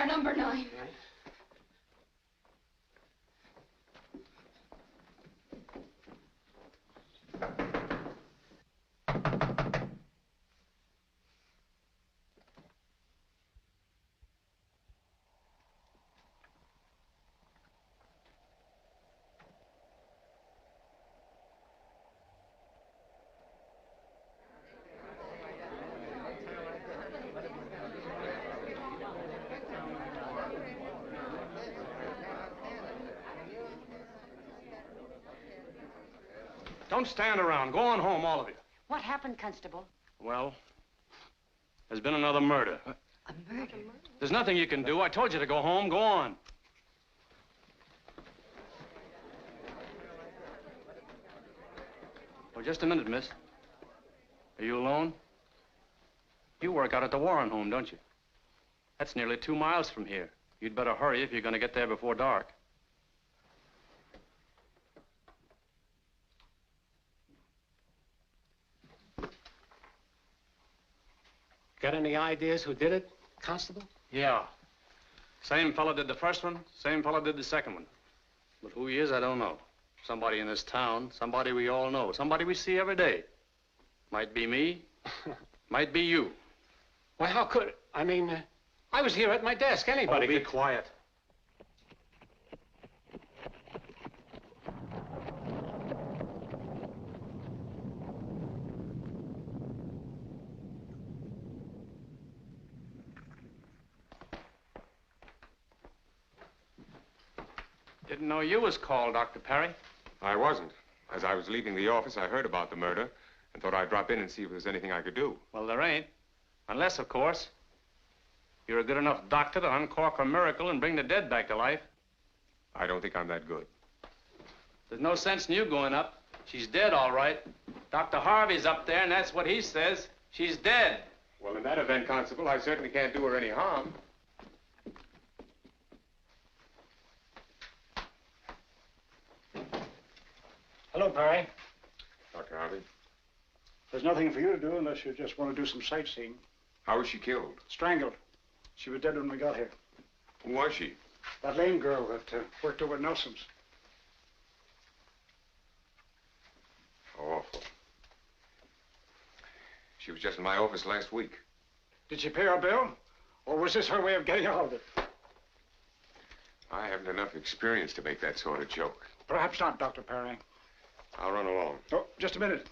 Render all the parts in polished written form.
there, number 9. Right. Don't stand around. Go on home, all of you. What happened, Constable? Well, there's been another murder. A murder? There's nothing you can do. I told you to go home. Go on. Oh, just a minute, miss. Are you alone? You work out at the Warren home, don't you? That's nearly 2 miles from here. You'd better hurry if you're going to get there before dark. Got any ideas who did it, Constable? Yeah. Same fella did the first one, same fella did the second one. But who he is, I don't know. Somebody in this town, somebody we all know, somebody we see every day. Might be me, might be you. Why, how could... I mean, I was here at my desk. Anybody be could... quiet. Didn't know you was called, Dr. Perry. I wasn't. As I was leaving the office, I heard about the murder and thought I'd drop in and see if there's anything I could do. Well, there ain't. Unless, of course, you're a good enough doctor to uncork a miracle and bring the dead back to life. I don't think I'm that good. There's no sense in you going up. She's dead, all right. Dr. Harvey's up there, and that's what he says. She's dead. Well, in that event, Constable, I certainly can't do her any harm. Hello, Perry. Dr. Harvey, There's nothing for you to do unless you just want to do some sightseeing. how was she killed? Strangled. She was dead when we got here. Who was she? That lame girl that worked over at Nelson's. Awful. She was just in my office last week. Did she pay her bill? Or was this her way of getting out of it? I haven't enough experience to make that sort of joke. Perhaps not, Dr. Perry. I'll run along. Oh, just a minute.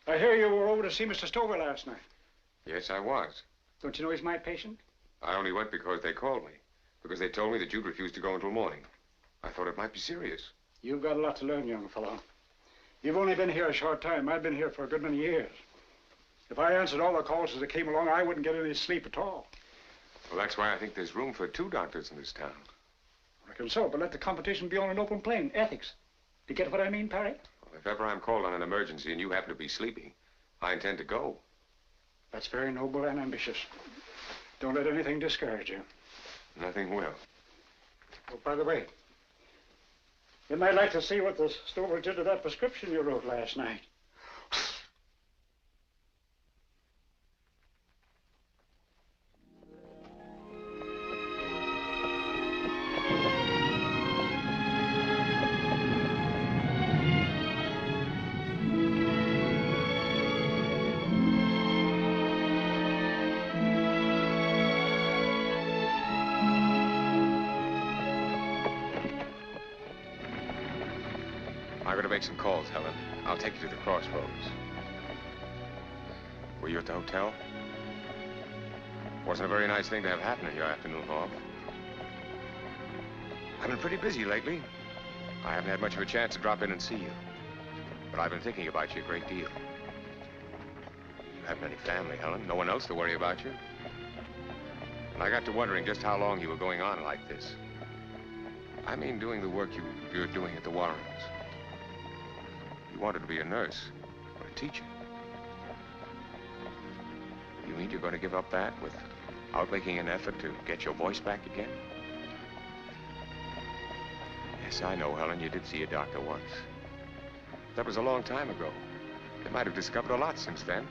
I hear you were over to see Mr. Stover last night. Yes, I was. Don't you know he's my patient? I only went because they called me. Because they told me that you'd refused to go until morning. I thought it might be serious. You've got a lot to learn, young fellow. You've only been here a short time. I've been here for a good many years. If I answered all the calls as they came along, I wouldn't get any sleep at all. Well, that's why I think there's room for 2 doctors in this town. I reckon so, but let the competition be on an open plane. Ethics. Do you get what I mean, Perry? Well, if ever I'm called on an emergency and you happen to be sleeping, I intend to go. That's very noble and ambitious. Don't let anything discourage you. Nothing will. Oh, by the way, you might like to see what the Stover did to that prescription you wrote last night. I'm going to make some calls, Helen. I'll take you to the crossroads. Were you at the hotel? Wasn't a very nice thing to have happen in your afternoon off. I've been pretty busy lately. I haven't had much of a chance to drop in and see you. But I've been thinking about you a great deal. You haven't any family, Helen. No one else to worry about you. And I got to wondering just how long you were going on like this. I mean, doing the work you're doing at the Warrens. You wanted to be a nurse or a teacher. You mean you're going to give up that without making an effort to get your voice back again? Yes, I know, Helen, you did see a doctor once. That was a long time ago. They might have discovered a lot since then.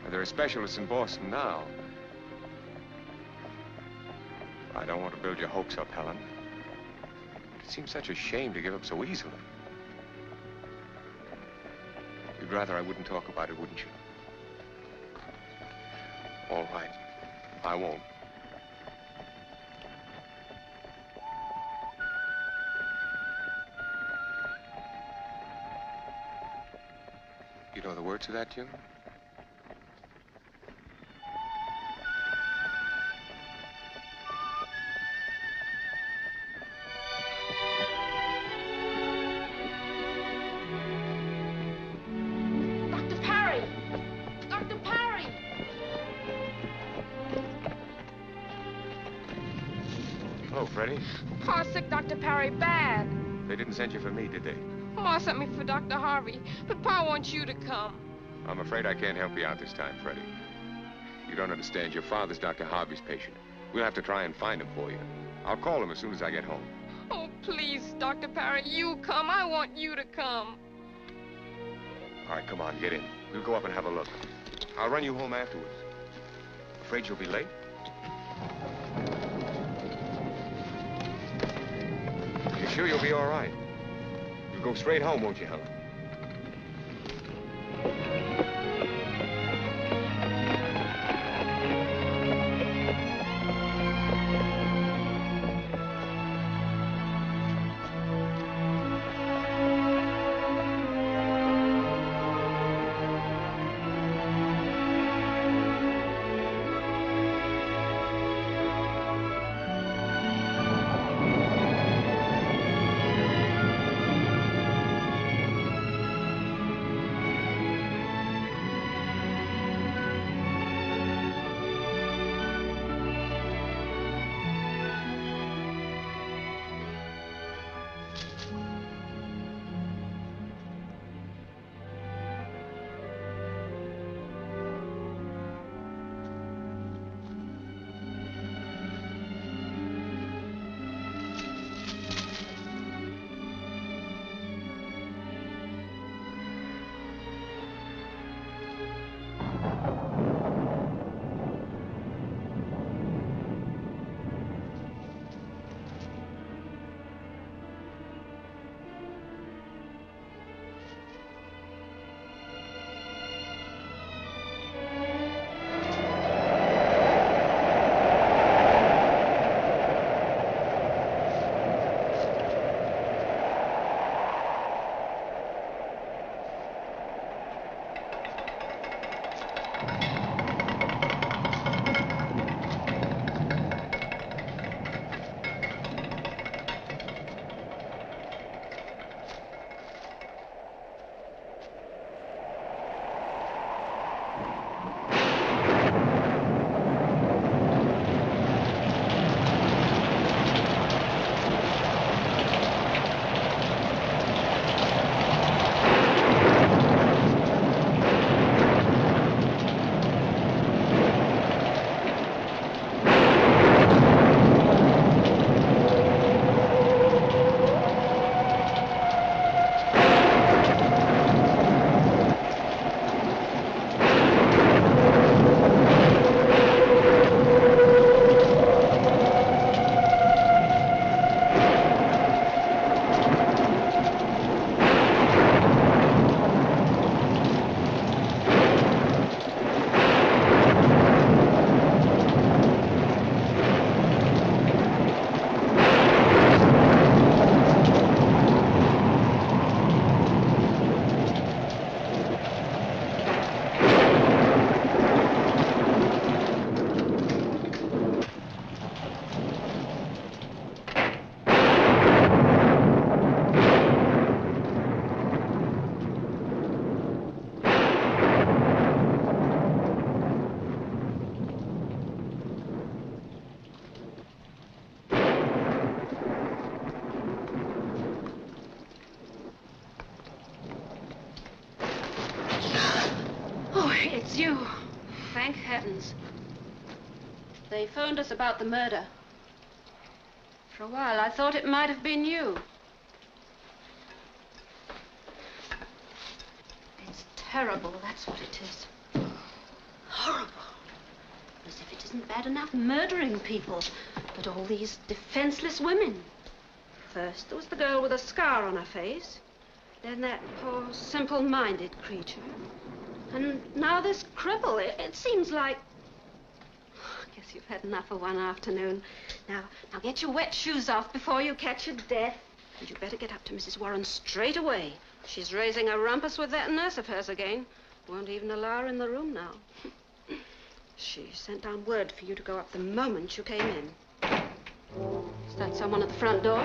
And there are specialists in Boston now. I don't want to build your hopes up, Helen. It seems such a shame to give up so easily. You'd rather I wouldn't talk about it, wouldn't you? All right. I won't. You know the words to that tune? Freddie? Pa sick, Dr. Parry, bad. They didn't send you for me, did they? Ma sent me for Dr. Harvey, but Pa wants you to come. I'm afraid I can't help you out this time, Freddie. You don't understand. Your father's Dr. Harvey's patient. We'll have to try and find him for you. I'll call him as soon as I get home. Oh, please, Dr. Parry, you come. I want you to come. All right, come on, get in. We'll go up and have a look. I'll run you home afterwards. Afraid you'll be late? You sure you'll be all right? You'll go straight home, won't you, Helen? It's you. Thank heavens. They phoned us about the murder. For a while, I thought it might have been you. It's terrible, that's what it is. Horrible. As if it isn't bad enough murdering people. But all these defenseless women. First, there was the girl with a scar on her face. Then that poor, simple-minded creature. And now this cripple. It seems like... I guess you've had enough of one afternoon. Now get your wet shoes off before you catch your death. And you better get up to Mrs. Warren straight away. She's raising a rumpus with that nurse of hers again. Won't even allow her in the room now. She sent down word for you to go up the moment you came in. Is that someone at the front door?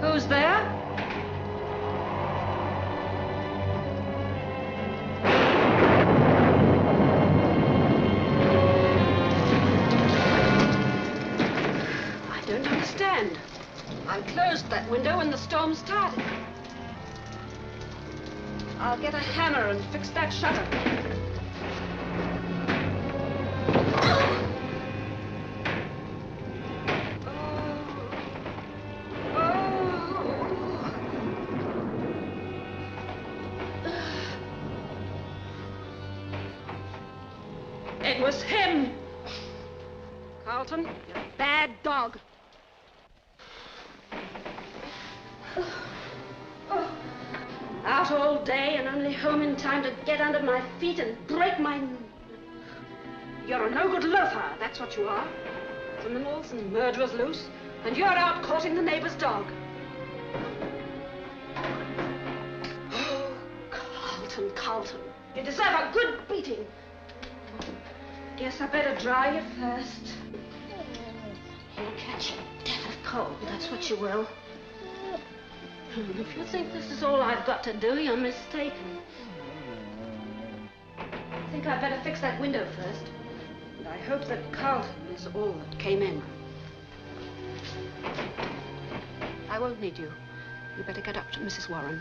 Who's there? I don't understand. I closed that window when the storm started. I'll get a hammer and fix that shutter. It was him. Carlton, you're a bad dog. Out all day and only home in time to get under my feet and break my... You're a no-good loafer, that's what you are. Criminals and murderers loose, and you're out courting the neighbor's dog. Oh, Carlton, you deserve a good beating. Guess I better dry you first. You'll catch a death of cold, that's what you will. If you think this is all I've got to do, you're mistaken. I think I'd better fix that window first. And I hope that Carlton is all that came in. I won't need you. You better get up to Mrs. Warren.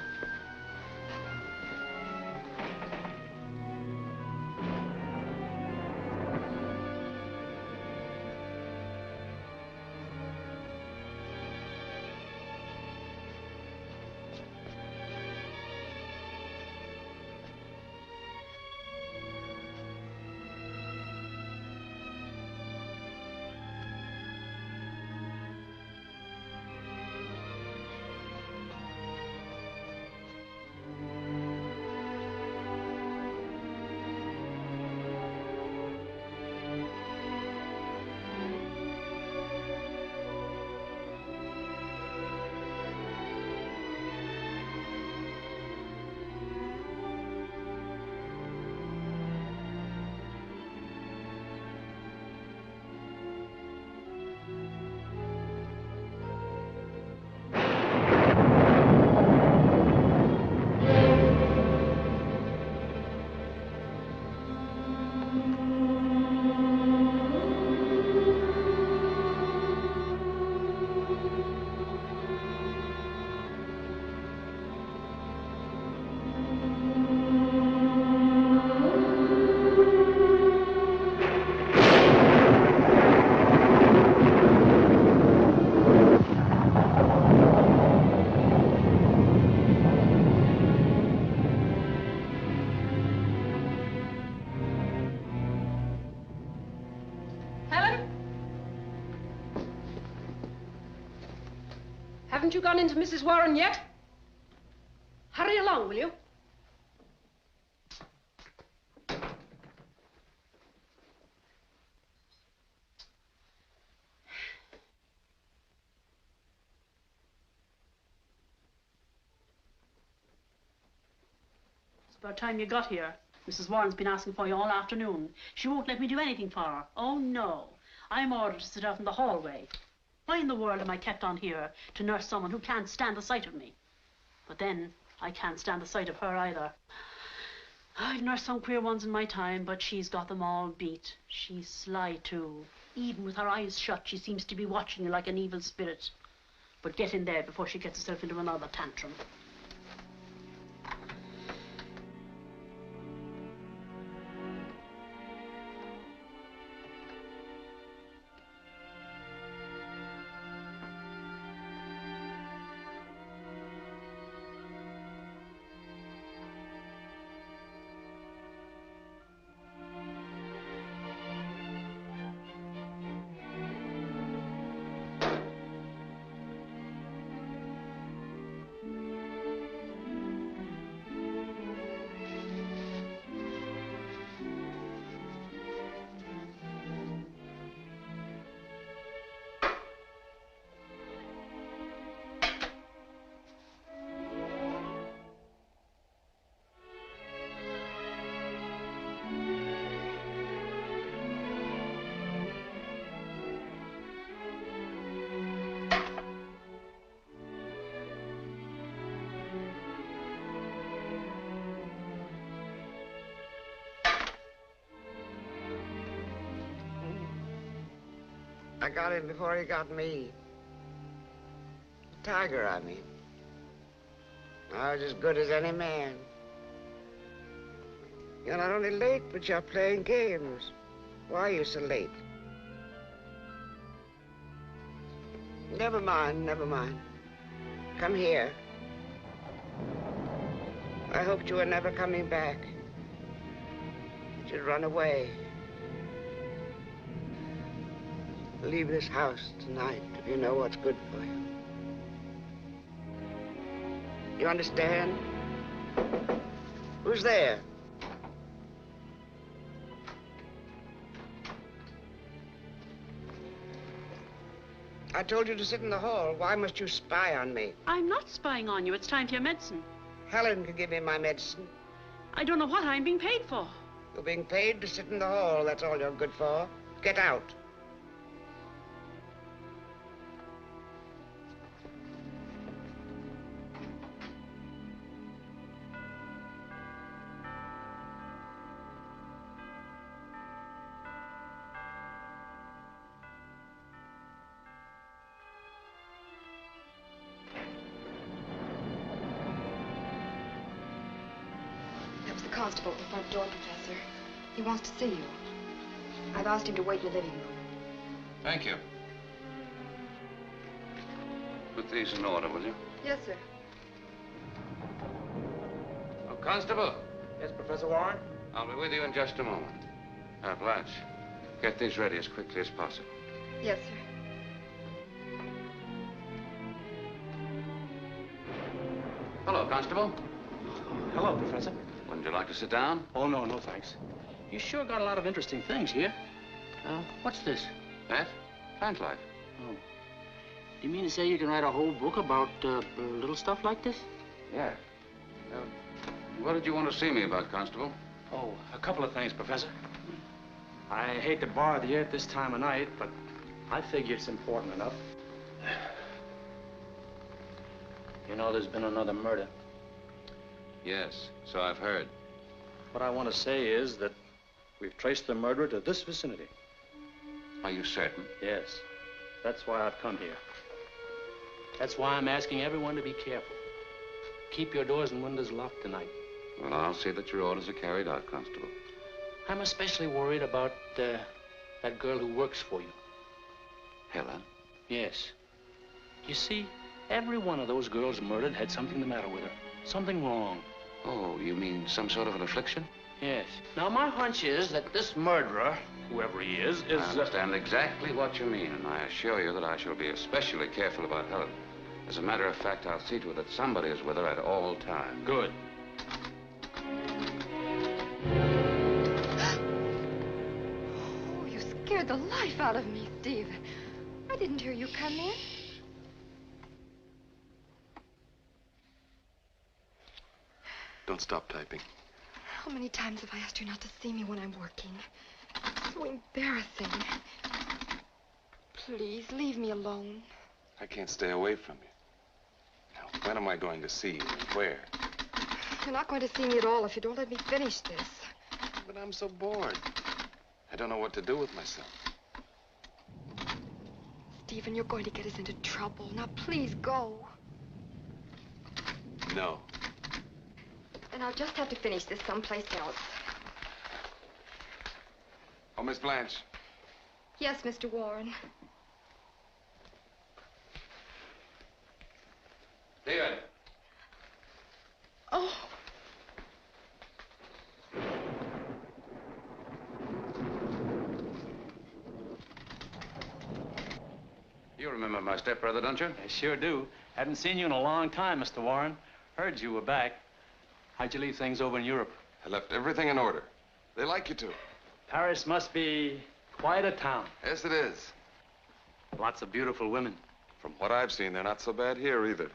Haven't you gone into Mrs. Warren yet? Hurry along, will you? It's about time you got here. Mrs. Warren's been asking for you all afternoon. She won't let me do anything for her. Oh, no. I'm ordered to sit out in the hallway. Why in the world am I kept on here to nurse someone who can't stand the sight of me? But then, I can't stand the sight of her either. I've nursed some queer ones in my time, but she's got them all beat. She's sly, too. Even with her eyes shut, she seems to be watching you like an evil spirit. But get in there before she gets herself into another tantrum. I got him before he got me. Tiger, I mean. I was as good as any man. You're not only late, but you're playing games. Why are you so late? Never mind, never mind. Come here. I hoped you were never coming back. That you'd run away. Leave this house tonight if you know what's good for you. You understand? Who's there? I told you to sit in the hall. Why must you spy on me? I'm not spying on you. It's time for your medicine. Helen can give me my medicine. I don't know what I'm being paid for. You're being paid to sit in the hall. That's all you're good for. Get out. Constable at the front door, Professor. He wants to see you. I've asked him to wait in the living room. Thank you. Put these in order, will you? Yes, sir. Oh, Constable. Yes, Professor Warren? I'll be with you in just a moment. Blanche, get these ready as quickly as possible. Yes, sir. Hello, Constable. Hello, Professor. Wouldn't you like to sit down? Oh, no, no, thanks. You sure got a lot of interesting things here. What's this? That? Plant life. Oh. Do you mean to say you can write a whole book about little stuff like this? Yeah. What did you want to see me about, Constable? Oh, a couple of things, Professor. I hate to bother you at this time of night, but I figure it's important enough. You know, there's been another murder. Yes, so I've heard. What I want to say is that we've traced the murderer to this vicinity. Are you certain? Yes. That's why I've come here. That's why I'm asking everyone to be careful. Keep your doors and windows locked tonight. Well, I'll see that your orders are carried out, Constable. I'm especially worried about that girl who works for you. Helen? Yes. You see, every one of those girls murdered had something the matter with her. Something wrong. Oh, you mean some sort of an affliction? Yes. Now, my hunch is that this murderer, whoever he is... I understand exactly what you mean, and I assure you that I shall be especially careful about Helen. As a matter of fact, I'll see to it that somebody is with her at all times. Good. Oh, you scared the life out of me, Steve. I didn't hear you come in. Don't stop typing. How many times have I asked you not to see me when I'm working? So embarrassing. Please, leave me alone. I can't stay away from you. Now, when am I going to see you and where? You're not going to see me at all if you don't let me finish this. But I'm so bored. I don't know what to do with myself. Stephen, you're going to get us into trouble. Now, please go. No. And I'll just have to finish this someplace else. Oh, Miss Blanche. Yes, Mr. Warren. David. Oh. You remember my stepbrother, don't you? I sure do. Hadn't seen you in a long time, Mr. Warren. Heard you were back. How'd you leave things over in Europe? I left everything in order. They like you to. Paris must be quite a town. Yes, it is. Lots of beautiful women. From what I've seen, they're not so bad here either.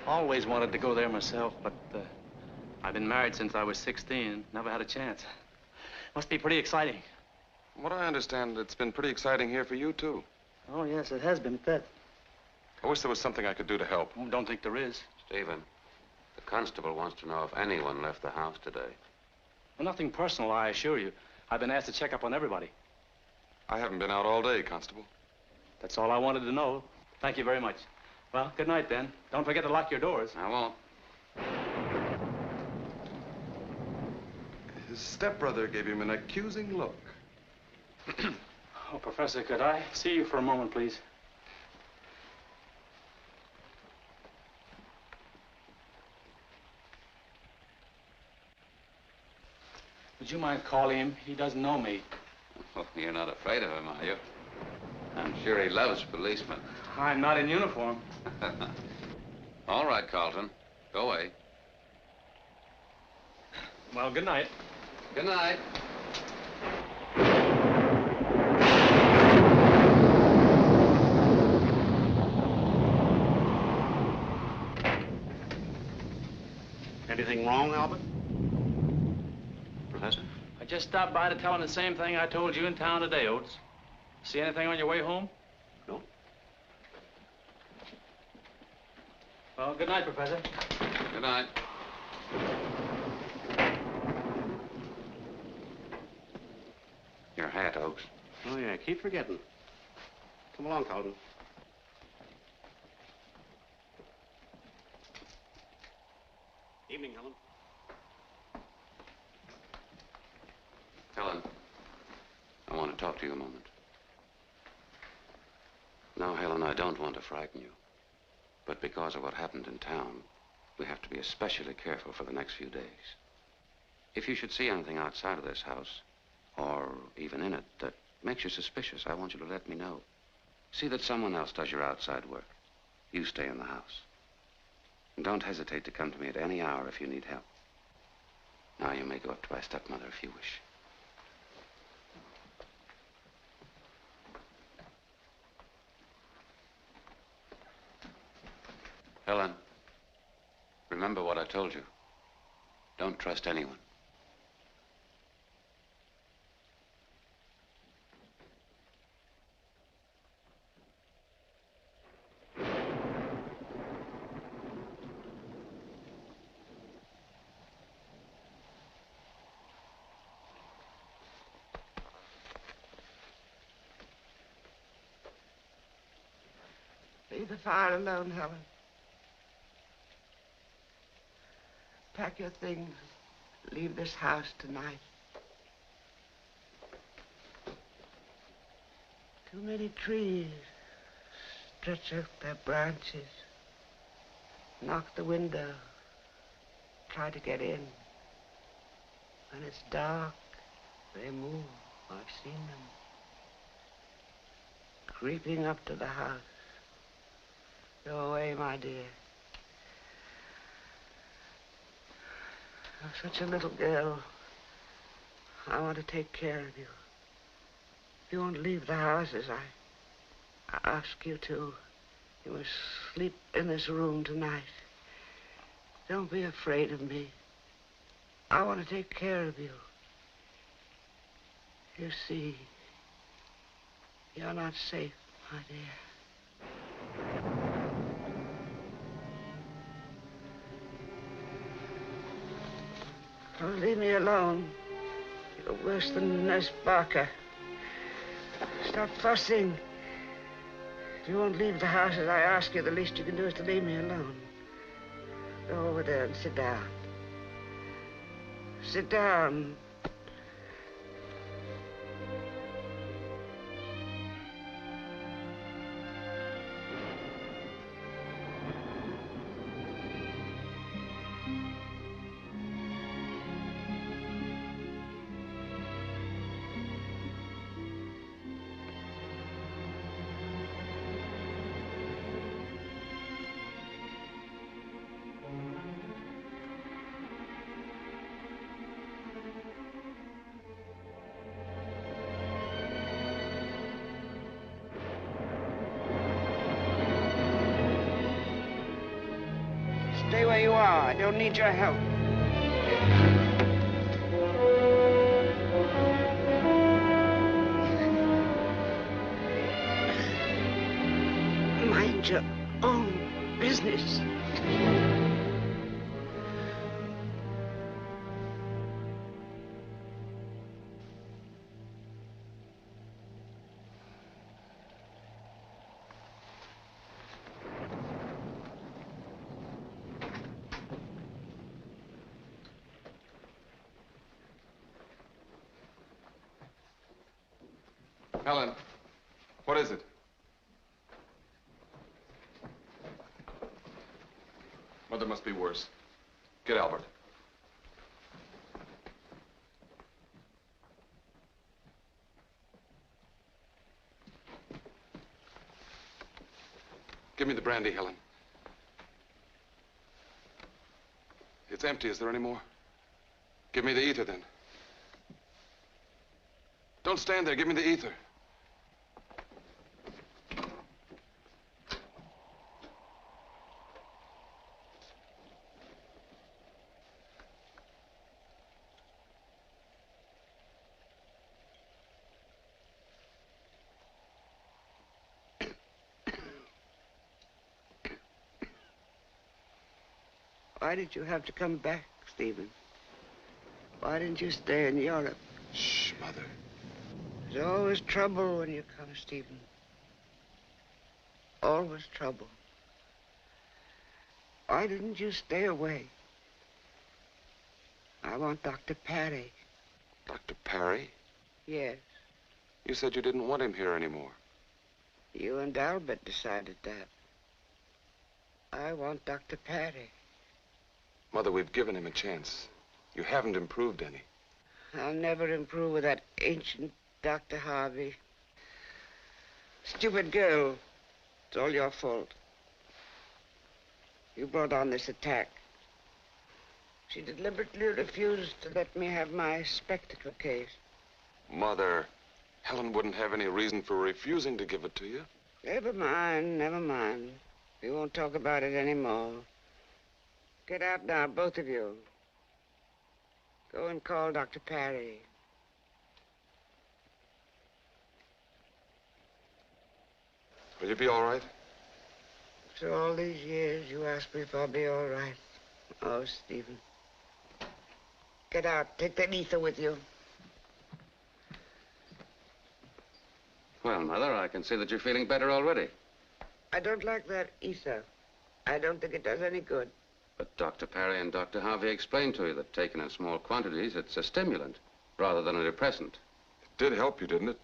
Always wanted to go there myself, but I've been married since I was 16. Never had a chance. Must be pretty exciting. From what I understand, it's been pretty exciting here for you, too. Oh, yes, it has been at that. I wish there was something I could do to help. Don't think there is. Stephen, the constable wants to know if anyone left the house today. Well, nothing personal, I assure you. I've been asked to check up on everybody. I haven't been out all day, Constable. That's all I wanted to know. Thank you very much. Well, good night, then. Don't forget to lock your doors. I won't. His stepbrother gave him an accusing look. Oh, Professor, could I see you for a moment, please? Would you mind calling him? He doesn't know me. Oh, you're not afraid of him, are you? I'm sure he loves policemen. I'm not in uniform. All right, Carlton. Go away. Well, good night. Good night. Anything wrong, Albert? Professor? I just stopped by to tell him the same thing I told you in town today, Oates. See anything on your way home? No. Well, good night, Professor. Good night. Your hat, Oakes. Oh, yeah, keep forgetting. Come along, Carlton. Evening, Helen. Helen, I want to talk to you a moment. Now, Helen, I don't want to frighten you, but because of what happened in town, we have to be especially careful for the next few days. If you should see anything outside of this house, or even in it, that makes you suspicious, I want you to let me know. See that someone else does your outside work. You stay in the house. And don't hesitate to come to me at any hour if you need help. Now you may go up to my stepmother if you wish. Helen, remember what I told you. Don't trust anyone. Leave the fire alone, Helen. Pack your things. Leave this house tonight. Too many trees stretch out their branches. Knock the window. Try to get in. When it's dark, they move. I've seen them. Creeping up to the house. Go away, my dear. You're such a little girl. I want to take care of you. You won't leave the house as I ask you to. You must sleep in this room tonight. Don't be afraid of me. I want to take care of you. You see, you're not safe, my dear. Oh, leave me alone. You're worse than Nurse Barker. Stop fussing. If you won't leave the house as I ask you, the least you can do is to leave me alone. Go over there and sit down. Sit down. Stay where you are. I don't need your help. Mind your own business. Helen, what is it? Mother must be worse. Get Albert. Give me the brandy, Helen. It's empty. Is there any more? Give me the ether, then. Don't stand there. Give me the ether. Why did you have to come back, Stephen? Why didn't you stay in Europe? Shh, Mother. There's always trouble when you come, Stephen. Always trouble. Why didn't you stay away? I want Dr. Parry. Dr. Parry? Yes. You said you didn't want him here anymore. You and Albert decided that. I want Dr. Parry. Mother, we've given him a chance. You haven't improved any. I'll never improve with that ancient Dr. Harvey. Stupid girl. It's all your fault. You brought on this attack. She deliberately refused to let me have my spectacle case. Mother, Helen wouldn't have any reason for refusing to give it to you. Never mind, never mind. We won't talk about it anymore. Get out now, both of you. Go and call Dr. Parry. Will you be all right? After all these years, you ask me if I'll be all right. Oh, Stephen. Get out. Take that ether with you. Well, Mother, I can see that you're feeling better already. I don't like that ether. I don't think it does any good. But Dr. Parry and Dr. Harvey explained to you that taken in small quantities, it's a stimulant rather than a depressant. It did help you, didn't it?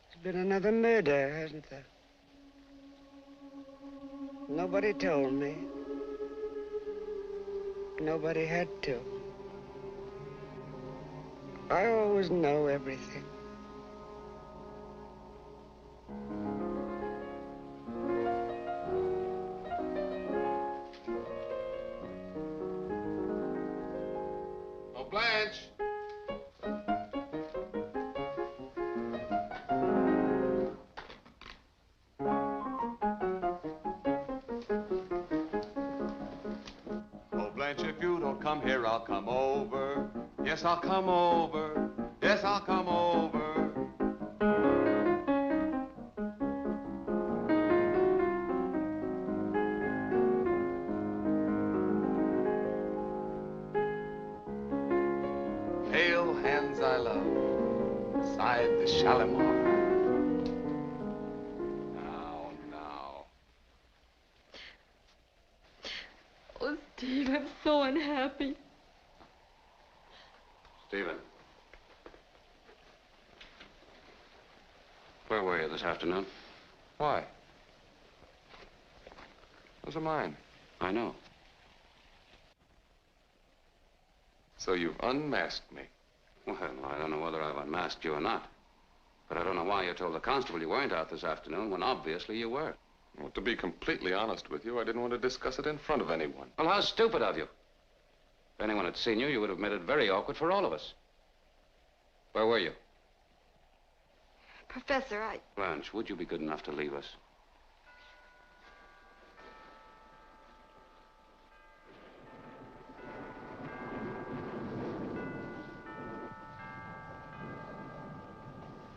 There's been another murder, hasn't there? Nobody told me. Nobody had to. I always know everything. Blanche. Oh, Blanche, if you don't come here, I'll come over. Yes, I'll come over. Yes, I'll come over. Pale hands I love, sighed the Shalimar. Now. Oh, Steve, I'm so unhappy. Stephen. Where were you this afternoon? Why? Those are mine. I know. So you've unmasked me. Well, I don't know whether I've unmasked you or not. But I don't know why you told the constable you weren't out this afternoon when obviously you were. Well, to be completely honest with you, I didn't want to discuss it in front of anyone. Well, how stupid of you. If anyone had seen you, you would have made it very awkward for all of us. Where were you? Professor, Blanche, would you be good enough to leave us?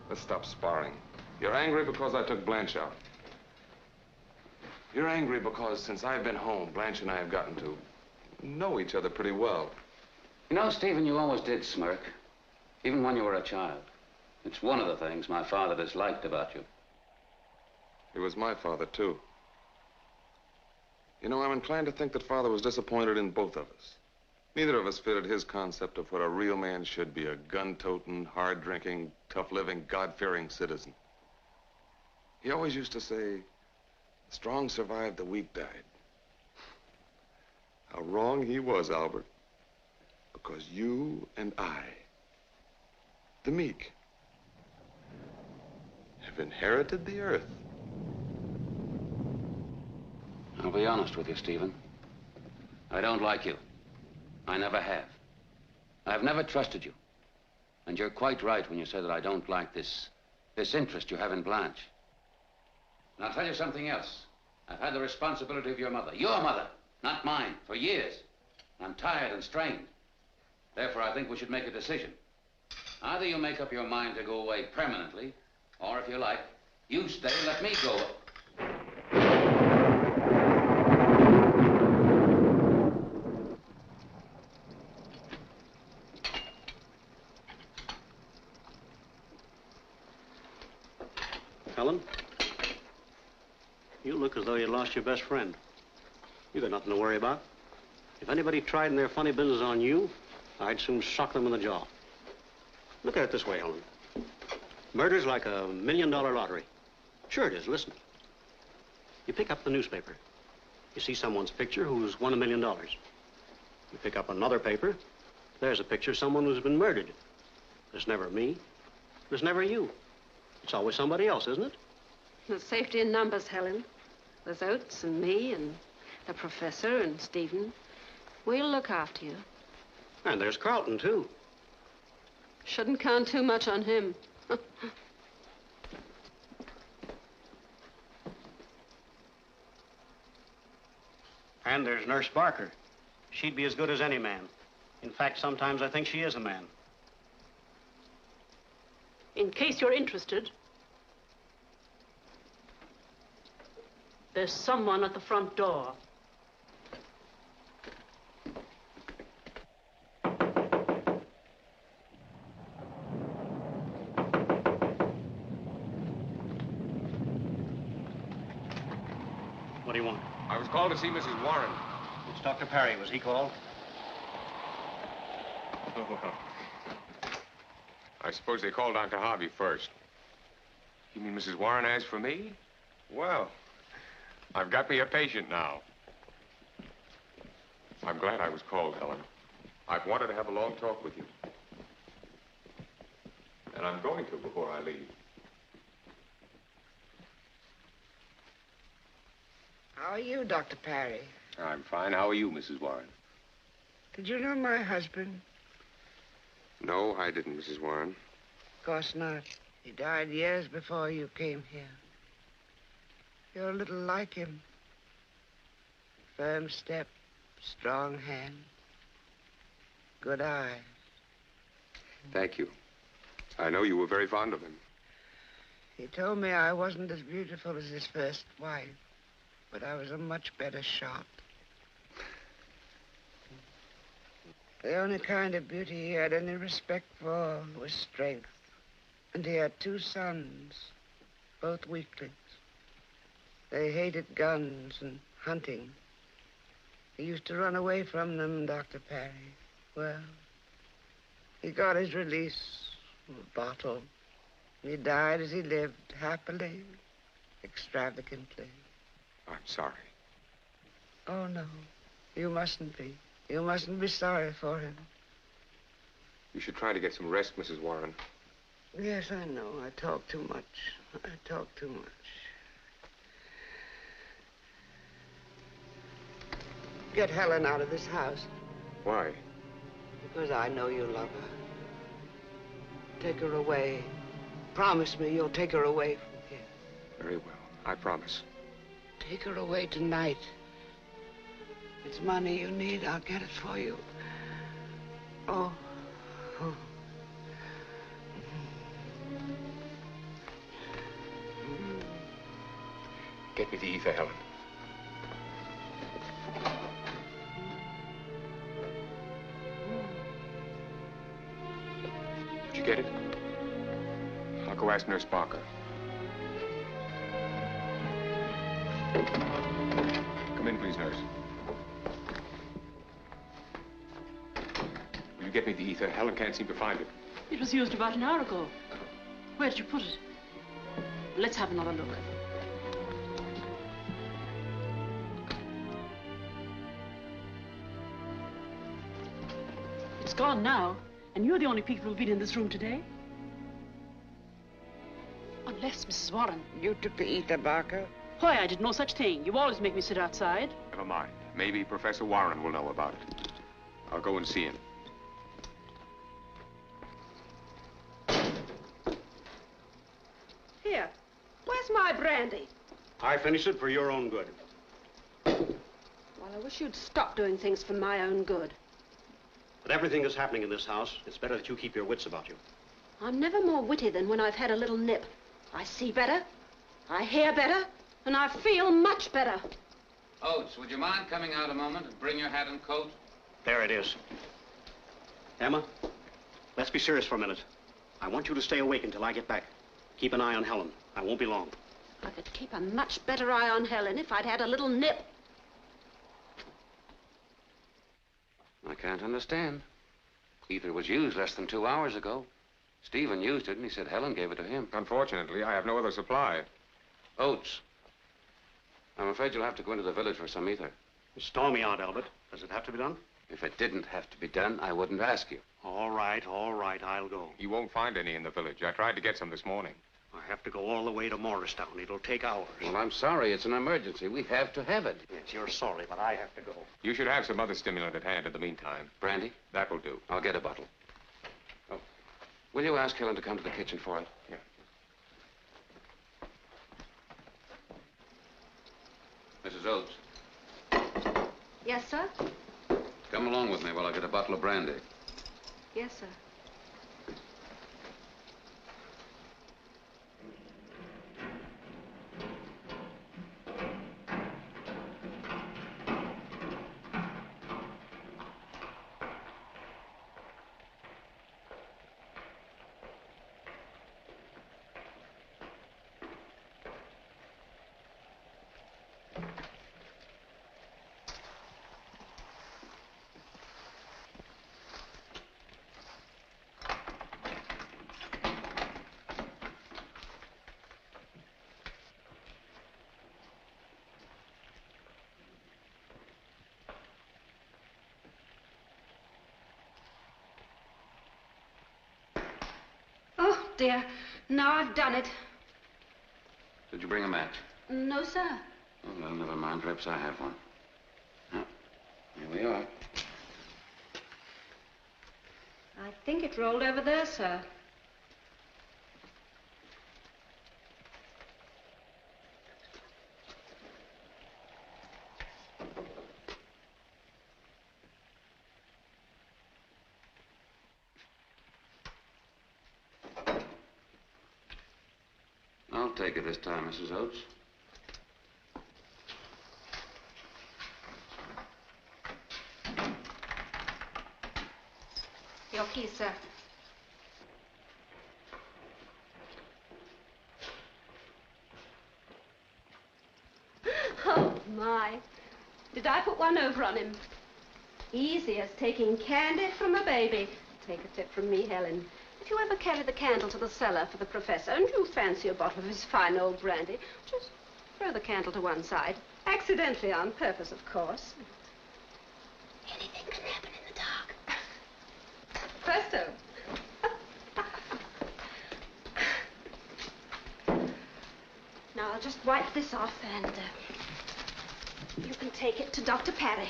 Let's stop sparring. You're angry because I took Blanche out. You're angry because since I've been home, Blanche and I have gotten to know each other pretty well. You know, Stephen, you always did smirk, even when you were a child. It's one of the things my father disliked about you. He was my father, too. You know, I'm inclined to think that Father was disappointed in both of us. Neither of us fitted his concept of what a real man should be, a gun-toting, hard-drinking, tough-living, God-fearing citizen. He always used to say, the strong survived, the weak died. How wrong he was, Albert. Because you and I, the meek, have inherited the earth. I'll be honest with you, Stephen. I don't like you. I never have. I've never trusted you. And you're quite right when you say that I don't like this interest you have in Blanche. And I'll tell you something else. I've had the responsibility of your mother, not mine, for years. I'm tired and strained. Therefore, I think we should make a decision. Either you make up your mind to go away permanently, or if you like, you stay and let me go. Helen, you look as though you lost your best friend. You got nothing to worry about. If anybody tried in their funny business on you, I'd soon sock them in the jaw. Look at it this way, Helen. Murder's like a $1 million lottery. Sure it is, listen. You pick up the newspaper. You see someone's picture who's won $1 million. You pick up another paper. There's a picture of someone who's been murdered. There's never me. There's never you. It's always somebody else, isn't it? There's safety in numbers, Helen. There's Oates and me and the professor and Stephen. We'll look after you. And there's Carlton, too. Shouldn't count too much on him. And there's Nurse Barker. She'd be as good as any man. In fact, sometimes I think she is a man. In case you're interested, there's someone at the front door. What do you want? I was called to see Mrs. Warren. It's Dr. Perry. Was he called? Oh, well. I suppose they called Dr. Harvey first. You mean Mrs. Warren asked for me? Well, I've got me a patient now. I'm glad I was called, Helen. I've wanted to have a long talk with you. And I'm going to before I leave. How are you, Dr. Perry? I'm fine. How are you, Mrs. Warren? Did you know my husband? No, I didn't, Mrs. Warren. Of course not. He died years before you came here. You're a little like him. Firm step, strong hand, good eye. Thank you. I know you were very fond of him. He told me I wasn't as beautiful as his first wife, but I was a much better shot. The only kind of beauty he had any respect for was strength. And he had 2 sons, both weaklings. They hated guns and hunting. He used to run away from them, Dr. Perry. Well, he got his release from a bottle. He died as he lived, happily, extravagantly. I'm sorry. Oh, no. You mustn't be. You mustn't be sorry for him. You should try to get some rest, Mrs. Warren. Yes, I know. I talk too much. I talk too much. Get Helen out of this house. Why? Because I know you love her. Take her away. Promise me you'll take her away from here. Very well. I promise. Take her away tonight. It's money you need. I'll get it for you. Oh. Oh. Get me the ether, Helen. Did you get it? I'll go ask Nurse Barker. Come in, please, nurse. Will you get me the ether? Helen can't seem to find it. It was used about an hour ago. Where did you put it? Let's have another look. It's gone now, and you're the only people who've been in this room today. Unless Mrs. Warren. You took the ether, Barker? Why, I did no such thing. You always make me sit outside. Never mind. Maybe Professor Warren will know about it. I'll go and see him. Here, where's my brandy? I finished it for your own good. Well, I wish you'd stop doing things for my own good. With everything that's happening in this house, it's better that you keep your wits about you. I'm never more witty than when I've had a little nip. I see better, I hear better, and I feel much better. Oates, would you mind coming out a moment and bring your hat and coat? There it is. Emma, let's be serious for a minute. I want you to stay awake until I get back. Keep an eye on Helen. I won't be long. I could keep a much better eye on Helen if I'd had a little nip. I can't understand. Ether was used less than 2 hours ago. Stephen used it, and he said Helen gave it to him. Unfortunately, I have no other supply. Oates, I'm afraid you'll have to go into the village for some ether. Storm me out, Albert. Does it have to be done? If it didn't have to be done, I wouldn't ask you. All right, I'll go. You won't find any in the village. I tried to get some this morning. I have to go all the way to Morristown. It'll take hours. Well, I'm sorry. It's an emergency. We have to have it. Yes, you're sorry, but I have to go. You should have some other stimulant at hand in the meantime. Brandy? That will do. I'll get a bottle. Oh, will you ask Helen to come to the kitchen for it? Yeah. Mrs. Oates, Yes, sir? come along with me while I get a bottle of brandy. Yes, sir. Oh, dear. Now I've done it. Did you bring a match? No, sir. Oh, well, never mind. Perhaps I have one. Now, here we are. I think it rolled over there, sir. I'll take it this time, Mrs. Oates. Your key, sir. Oh, my. Did I put one over on him? Easy as taking candy from a baby. Take a tip from me, Helen. If you ever carry the candle to the cellar for the professor and you fancy a bottle of his fine old brandy, just throw the candle to one side. Accidentally, on purpose, of course. Anything can happen in the dark. Presto. Now, I'll just wipe this off and you can take it to Dr. Parry.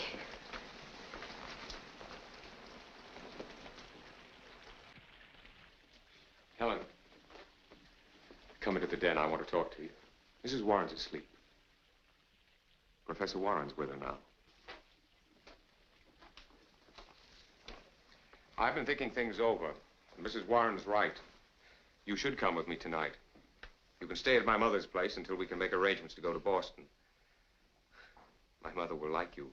Helen, come into the den. I want to talk to you. Mrs. Warren's asleep. Professor Warren's with her now. I've been thinking things over, and Mrs. Warren's right. You should come with me tonight. You can stay at my mother's place until we can make arrangements to go to Boston. My mother will like you.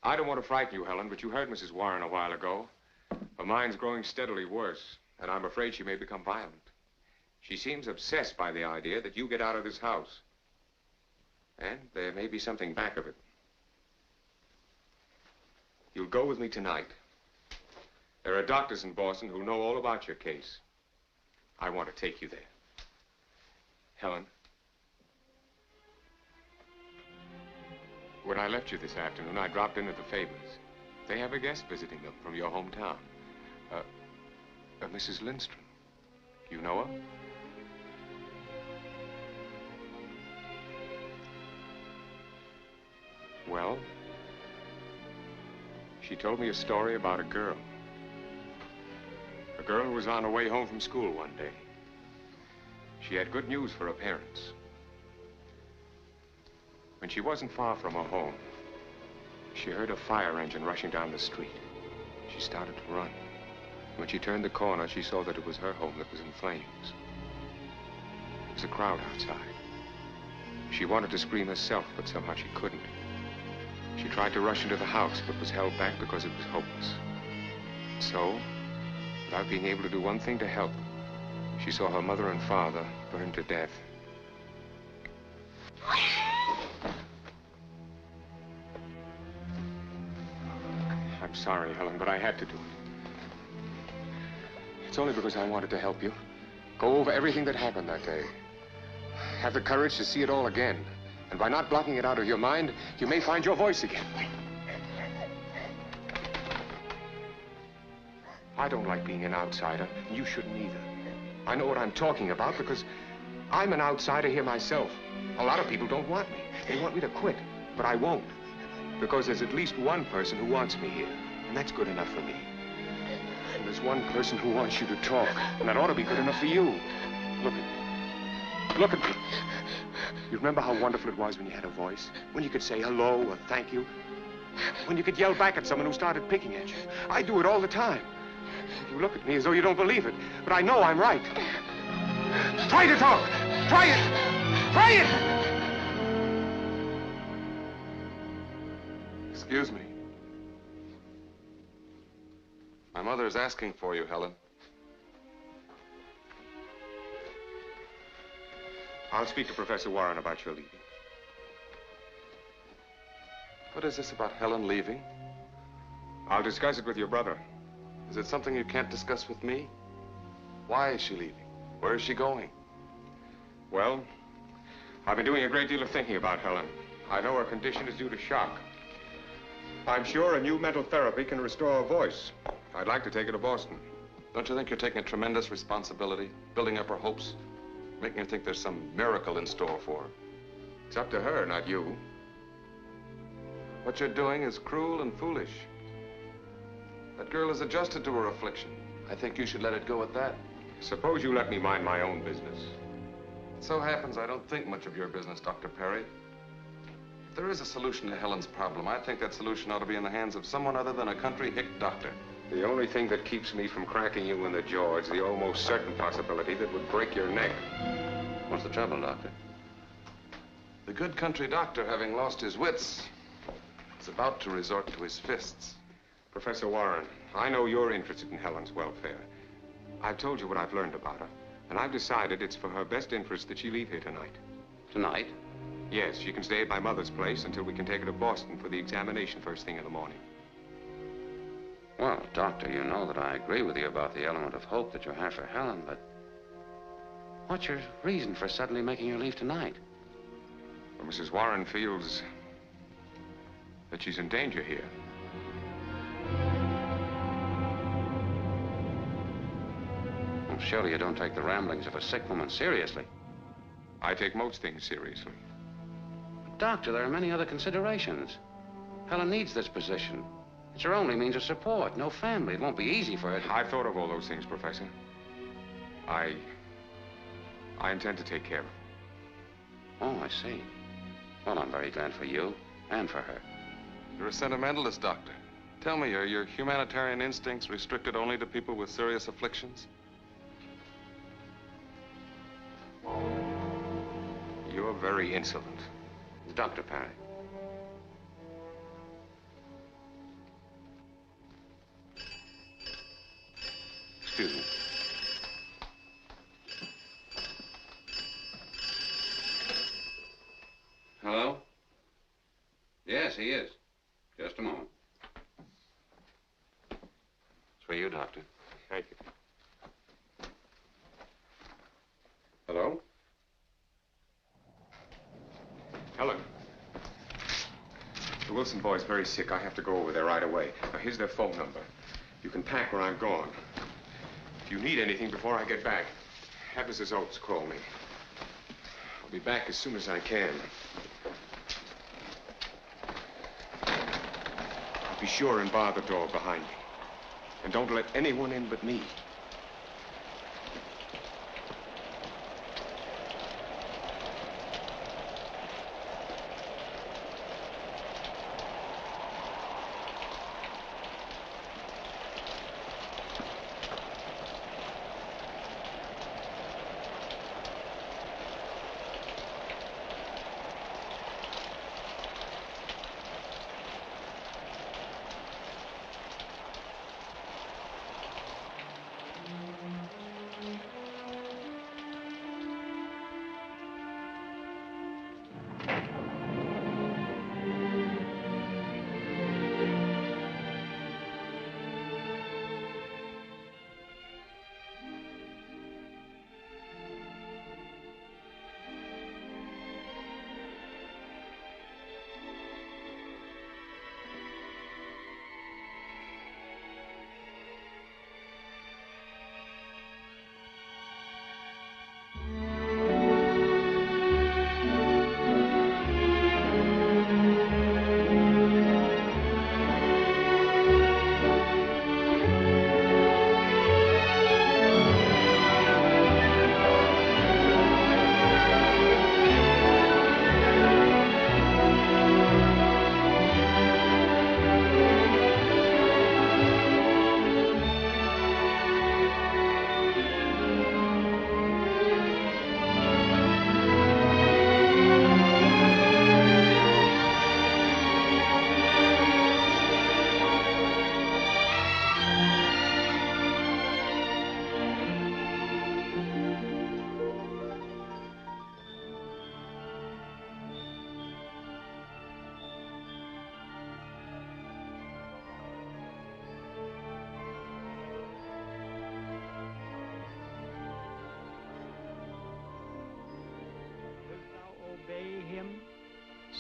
I don't want to frighten you, Helen, but you heard Mrs. Warren a while ago. Her mind's growing steadily worse, and I'm afraid she may become violent. She seems obsessed by the idea that you get out of this house. And there may be something back of it. You'll go with me tonight. There are doctors in Boston who know all about your case. I want to take you there. Helen, when I left you this afternoon, I dropped in at the Fabers. They have a guest visiting them from your hometown. Mrs. Lindstrom. You know her? Well, she told me a story about a girl. A girl who was on her way home from school one day. She had good news for her parents. When she wasn't far from her home, she heard a fire engine rushing down the street. She started to run. When she turned the corner, she saw that it was her home that was in flames. There was a crowd outside. She wanted to scream herself, but somehow she couldn't. She tried to rush into the house, but was held back because it was hopeless. So, without being able to do one thing to help, she saw her mother and father burned to death. I'm sorry, Helen, but I had to do it. It's only because I wanted to help you. Go over everything that happened that day. Have the courage to see it all again. And by not blocking it out of your mind, you may find your voice again. I don't like being an outsider, and you shouldn't either. I know what I'm talking about because I'm an outsider here myself. A lot of people don't want me. They want me to quit, but I won't. Because there's at least one person who wants me here, and that's good enough for me. And there's one person who wants you to talk, and that ought to be good enough for you. Look at me. Look at me. You remember how wonderful it was when you had a voice? When you could say hello or thank you? When you could yell back at someone who started picking at you? I do it all the time. You look at me as though you don't believe it, but I know I'm right. Try to talk! Try it! Try it! Excuse me. My mother's asking for you, Helen. I'll speak to Professor Warren about your leaving. What is this about Helen leaving? I'll discuss it with your brother. Is it something you can't discuss with me? Why is she leaving? Where is she going? Well, I've been doing a great deal of thinking about Helen. I know her condition is due to shock. I'm sure a new mental therapy can restore her voice. I'd like to take her to Boston. Don't you think you're taking a tremendous responsibility, building up her hopes, making her think there's some miracle in store for her? It's up to her, not you. What you're doing is cruel and foolish. That girl is adjusted to her affliction. I think you should let it go at that. Suppose you let me mind my own business. It so happens I don't think much of your business, Dr. Perry. If there is a solution to Helen's problem, I think that solution ought to be in the hands of someone other than a country hick doctor. The only thing that keeps me from cracking you in the jaw is the almost certain possibility that would break your neck. What's the trouble, Doctor? The good country doctor, having lost his wits, is about to resort to his fists. Professor Warren, I know you're interested in Helen's welfare. I've told you what I've learned about her, and I've decided it's for her best interest that she leave here tonight. Tonight? Yes, she can stay at my mother's place until we can take her to Boston for the examination first thing in the morning. Well, Doctor, you know that I agree with you about the element of hope that you have for Helen, but what's your reason for suddenly making her leave tonight? Well, Mrs. Warren feels that she's in danger here. Well, surely you don't take the ramblings of a sick woman seriously. I take most things seriously. But, Doctor, there are many other considerations. Helen needs this position. It's her only means of support. No family. It won't be easy for her to... I've thought of all those things, Professor. I intend to take care of her. Oh, I see. Well, I'm very glad for you and for her. You're a sentimentalist, Doctor. Tell me, are your humanitarian instincts restricted only to people with serious afflictions? You're very insolent. Dr. Perry. Excuse me. Hello? Yes, he is. Just a moment. It's for you, Doctor. Thank you. Hello? Helen. The Wilson boy's very sick. I have to go over there right away. Now, here's their phone number. You can pack where I'm gone. If you need anything before I get back, have Mrs. Oates call me. I'll be back as soon as I can. Be sure and bar the door behind me. And don't let anyone in but me.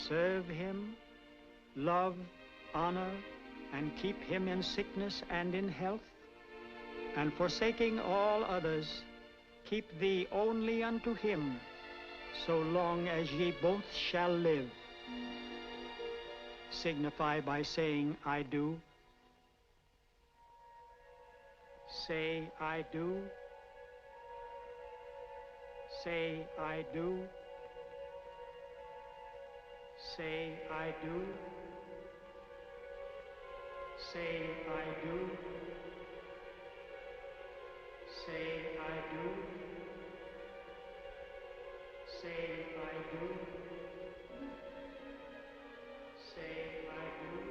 Serve him, love, honor, and keep him in sickness and in health, and forsaking all others, keep thee only unto him, so long as ye both shall live. Signify by saying, I do. Say, I do. Say, I do. Say, I do. Say, I do. Say, I do. Say, I do. Say, I do. Say, I do.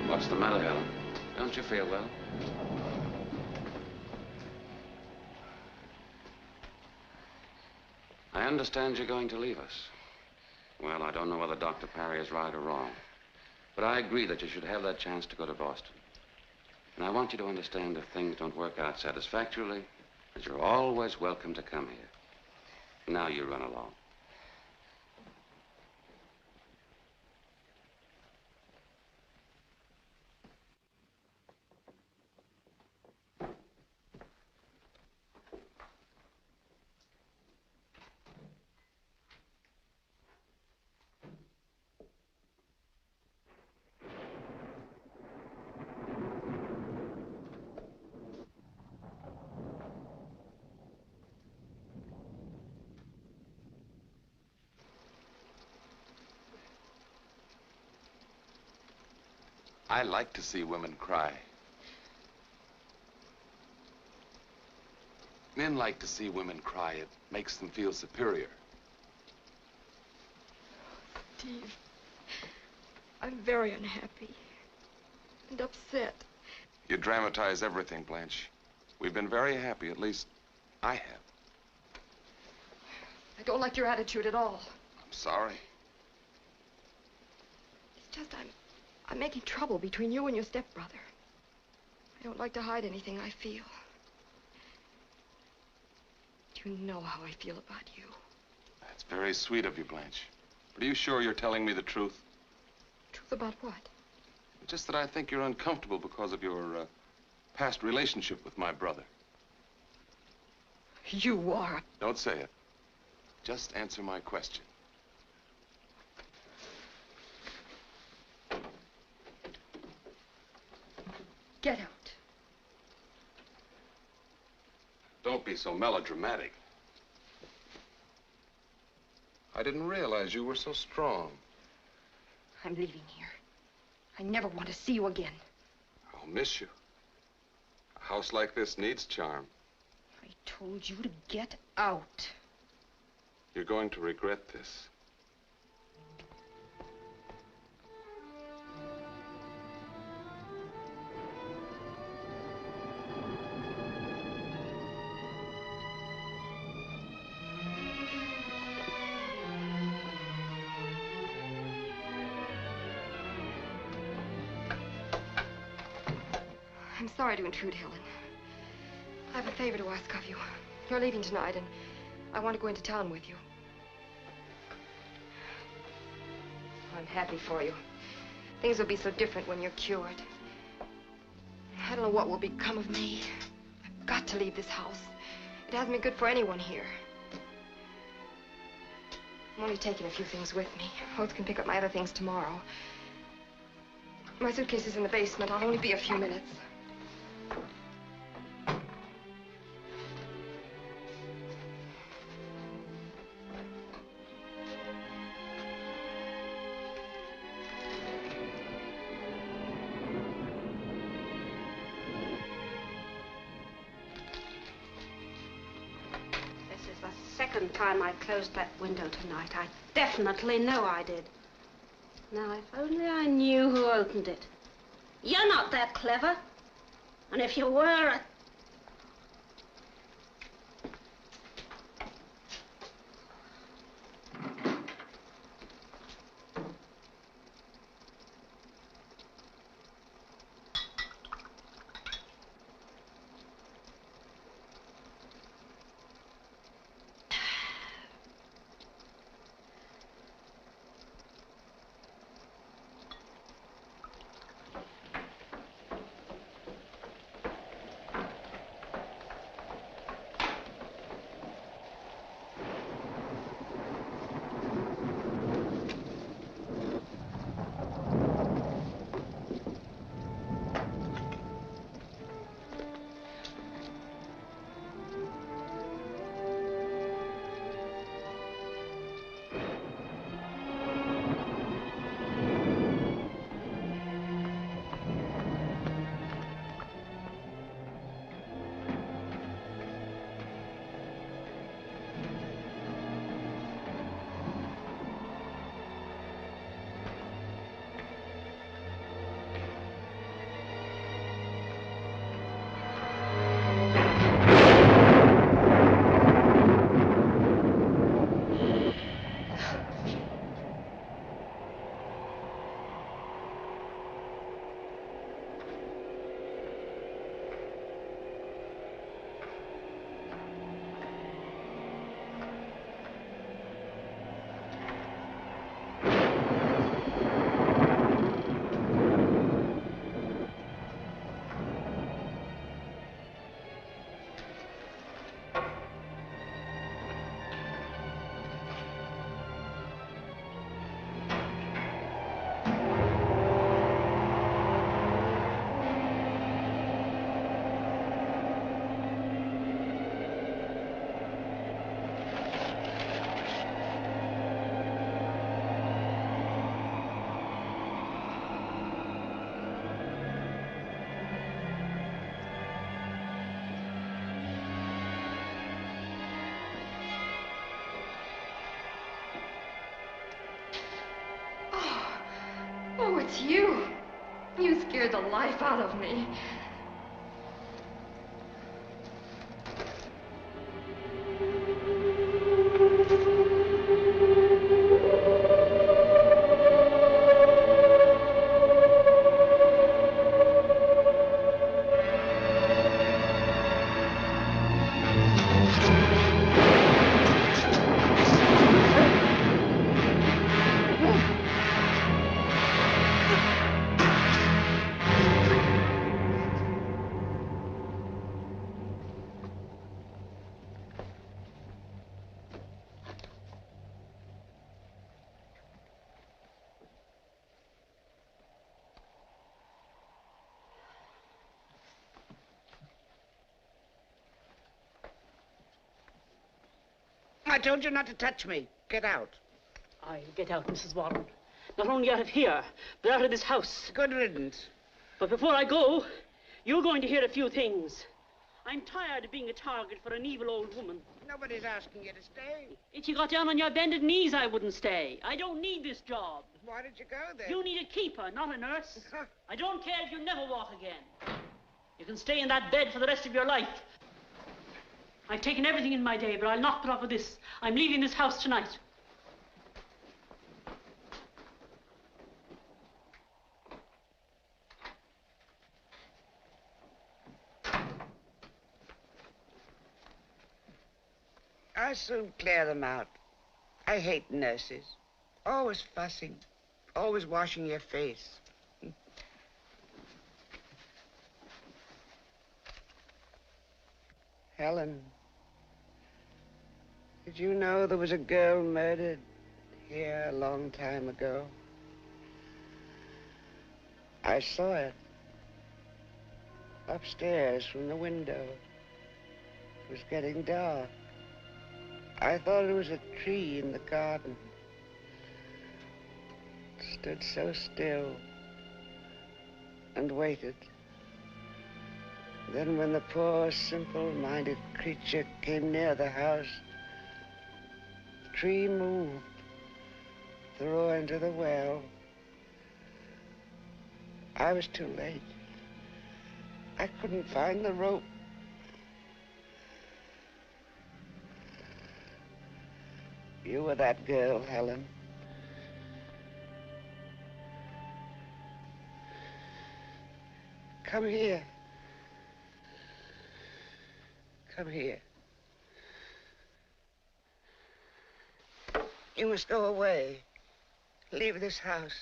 What's the matter, Helen? Don't you feel well? I understand you're going to leave us. Well, I don't know whether Dr. Parry is right or wrong, but I agree that you should have that chance to go to Boston. And I want you to understand if things don't work out satisfactorily, that you're always welcome to come here. Now you run along. I like to see women cry. Men like to see women cry. It makes them feel superior. Steve, I'm very unhappy and upset. You dramatize everything, Blanche. We've been very happy, at least I have. I don't like your attitude at all. I'm sorry. just I'm making trouble between you and your stepbrother. I don't like to hide anything I feel. You know how I feel about you. That's very sweet of you, Blanche. But are you sure you're telling me the truth? Truth about what? Just that I think you're uncomfortable because of your past relationship with my brother. You are. Don't say it. Just answer my question. Get out. Don't be so melodramatic. I didn't realize you were so strong. I'm leaving here. I never want to see you again. I'll miss you. A house like this needs charm. I told you to get out. You're going to regret this. I'm sorry to intrude, Helen. I have a favor to ask of you. You're leaving tonight, and I want to go into town with you. I'm happy for you. Things will be so different when you're cured. I don't know what will become of me. I've got to leave this house. It hasn't been good for anyone here. I'm only taking a few things with me. Oates can pick up my other things tomorrow. My suitcase is in the basement. I'll only be a few minutes. Time I closed that window tonight. I definitely know I did. Now, if only I knew who opened it. You're not that clever. And if you were, Oh, it's you. You scared the life out of me. I told you not to touch me. Get out. I'll get out, Mrs. Warren. Not only out of here, but out of this house. Good riddance. But before I go, you're going to hear a few things. I'm tired of being a target for an evil old woman. Nobody's asking you to stay. If you got down on your bended knees, I wouldn't stay. I don't need this job. Why did you go then? You need a keeper, not a nurse. I don't care if you never walk again. You can stay in that bed for the rest of your life. I've taken everything in my day, but I'll not put up with this. I'm leaving this house tonight. I'll soon clear them out. I hate nurses. Always fussing. Always washing your face. Helen, did you know there was a girl murdered here a long time ago? I saw it upstairs from the window. It was getting dark. I thought it was a tree in the garden. It stood so still and waited. Then when the poor, simple-minded creature came near the house, the tree moved, threw her into the well. I was too late. I couldn't find the rope. You were that girl, Helen. Come here. Come here. You must go away. Leave this house.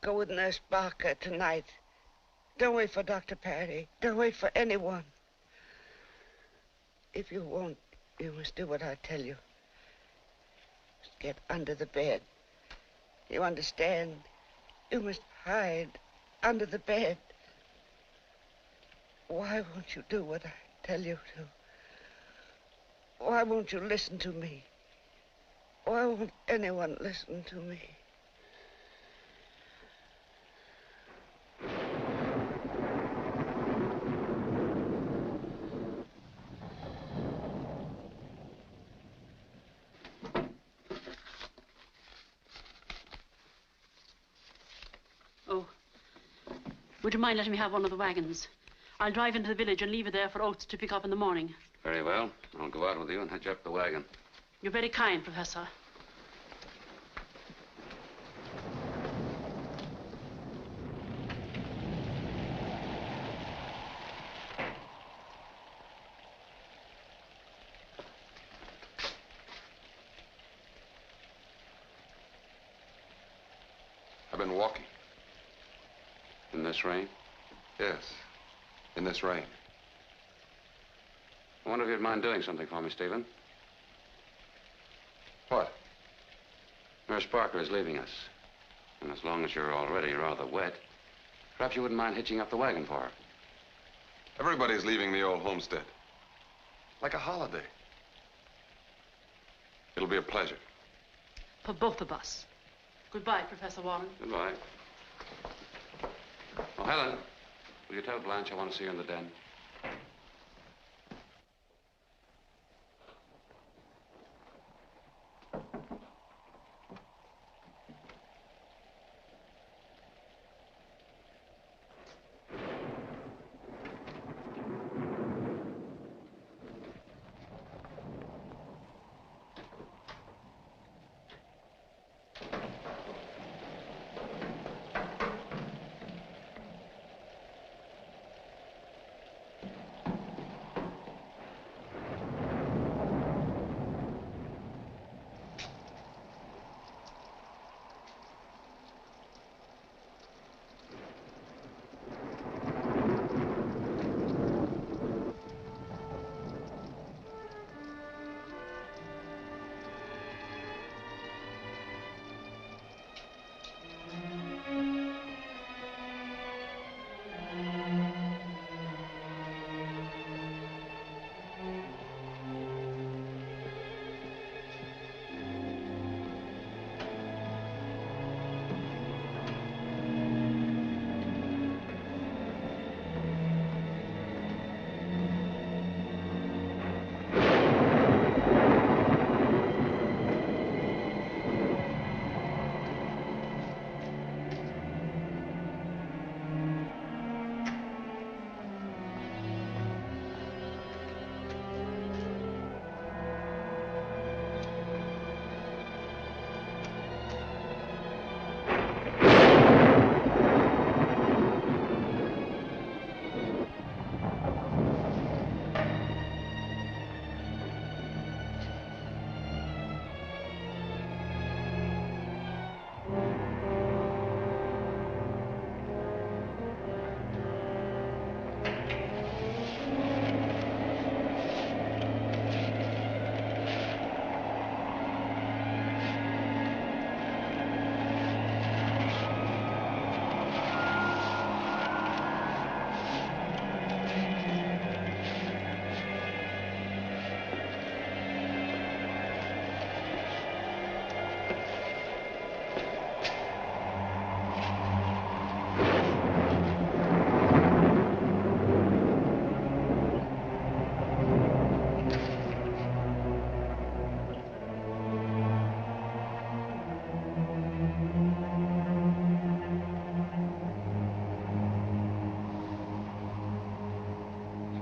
Go with Nurse Barker tonight. Don't wait for Dr. Perry. Don't wait for anyone. If you won't, you must do what I tell you. Just get under the bed. You understand? You must hide under the bed. Why won't you do what I tell you to? Why won't you listen to me? Why won't anyone listen to me? Oh, would you mind letting me have one of the wagons? I'll drive into the village and leave it there for Oates to pick up in the morning. Very well. I'll go out with you and hitch up the wagon. You're very kind, Professor. I've been walking. In this rain? Yes, in this rain. I wonder if you'd mind doing something for me, Stephen. What? Nurse Parker is leaving us. And as long as you're already rather wet, perhaps you wouldn't mind hitching up the wagon for her. Everybody's leaving the old homestead. Like a holiday. It'll be a pleasure. For both of us. Goodbye, Professor Warren. Goodbye. Oh, Helen, will you tell Blanche I want to see her in the den?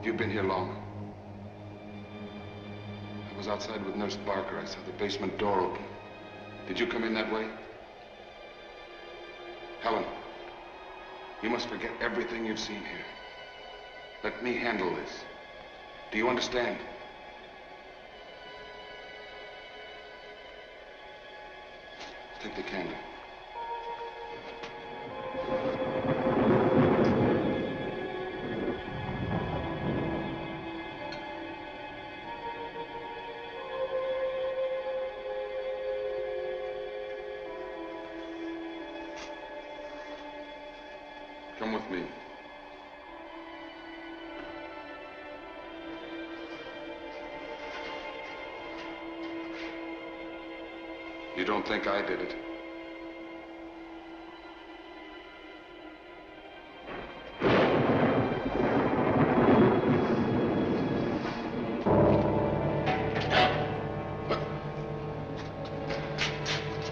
You've been here long. I was outside with Nurse Barker. I saw the basement door open. Did you come in that way? Helen, you must forget everything you've seen here. Let me handle this. Do you understand? Take the candle. Come with me. You don't think I did it?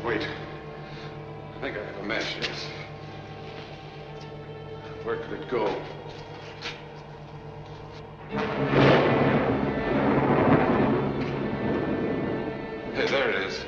Wait. I think I have a match, yes. Where could it go? Hey, there it is.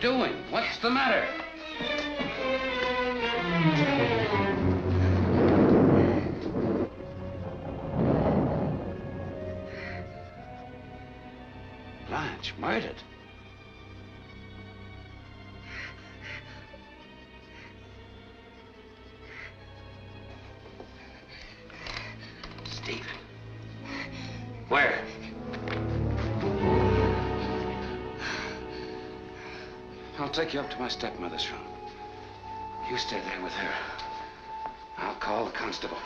Doing? What's the matter? Blanche, murdered? Stephen. Where? I'll take you up to my stepmother's room. You stay there with her. I'll call the constable.